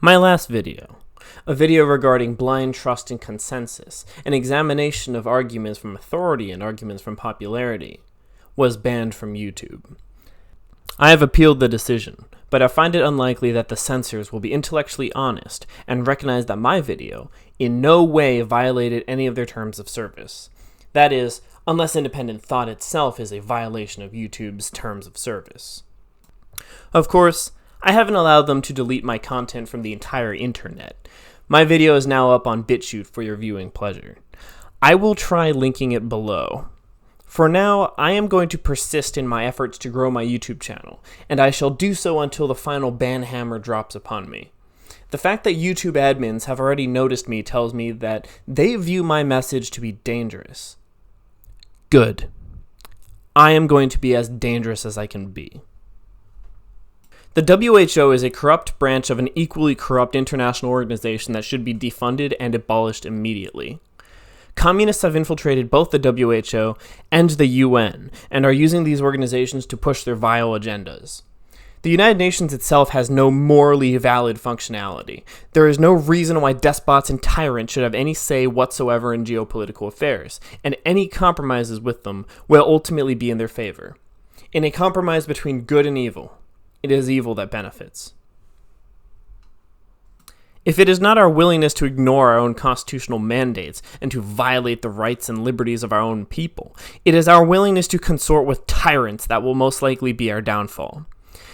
My last video, a video regarding blind trust and consensus, an examination of arguments from authority and arguments from popularity, was banned from YouTube. I have appealed the decision, but I find it unlikely that the censors will be intellectually honest and recognize that my video in no way violated any of their terms of service. That is, unless independent thought itself is a violation of YouTube's terms of service. Of course, I haven't allowed them to delete my content from the entire internet. My video is now up on BitChute for your viewing pleasure. I will try linking it below. For now, I am going to persist in my efforts to grow my YouTube channel, and I shall do so until the final ban hammer drops upon me. The fact that YouTube admins have already noticed me tells me that they view my message to be dangerous. Good. I am going to be as dangerous as I can be. The WHO is a corrupt branch of an equally corrupt international organization that should be defunded and abolished immediately. Communists have infiltrated both the WHO and the UN and are using these organizations to push their vile agendas. The United Nations itself has no morally valid functionality. There is no reason why despots and tyrants should have any say whatsoever in geopolitical affairs, and any compromises with them will ultimately be in their favor. In a compromise between good and evil, it is evil that benefits. If it is not our willingness to ignore our own constitutional mandates and to violate the rights and liberties of our own people, it is our willingness to consort with tyrants that will most likely be our downfall.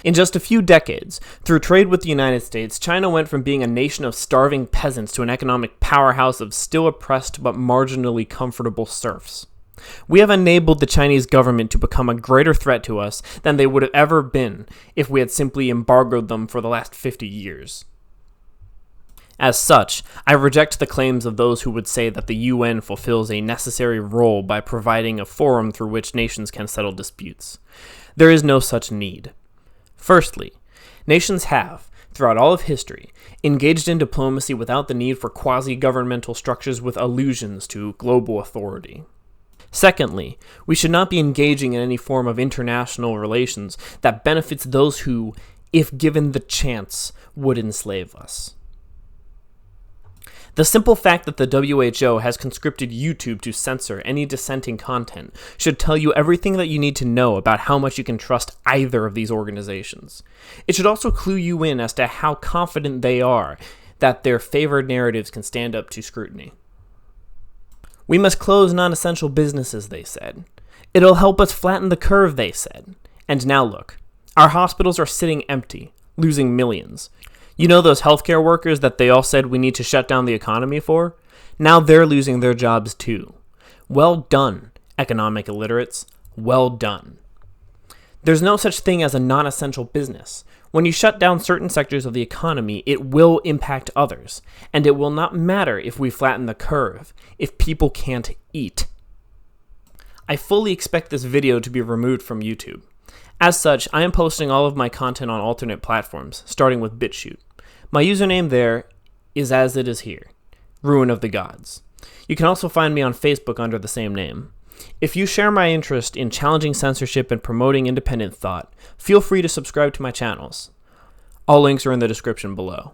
In just a few decades, through trade with the United States, China went from being a nation of starving peasants to an economic powerhouse of still oppressed but marginally comfortable serfs. We have enabled the Chinese government to become a greater threat to us than they would have ever been if we had simply embargoed them for the last 50 years. As such, I reject the claims of those who would say that the UN fulfills a necessary role by providing a forum through which nations can settle disputes. There is no such need. Firstly, nations have, throughout all of history, engaged in diplomacy without the need for quasi-governmental structures with allusions to global authority. Secondly, we should not be engaging in any form of international relations that benefits those who, if given the chance, would enslave us. The simple fact that the WHO has conscripted YouTube to censor any dissenting content should tell you everything that you need to know about how much you can trust either of these organizations. It should also clue you in as to how confident they are that their favored narratives can stand up to scrutiny. We must close non-essential businesses, they said. It'll help us flatten the curve, they said. And now look, our hospitals are sitting empty, losing millions. You know those healthcare workers that they all said we need to shut down the economy for? Now they're losing their jobs too. Well done, economic illiterates. Well done. There's no such thing as a non-essential business. When you shut down certain sectors of the economy, it will impact others, and it will not matter if we flatten the curve, if people can't eat. I fully expect this video to be removed from YouTube. As such, I am posting all of my content on alternate platforms, starting with BitChute. My username there is as it is here, Ruin of the Gods. You can also find me on Facebook under the same name. If you share my interest in challenging censorship and promoting independent thought, feel free to subscribe to my channels. All links are in the description below.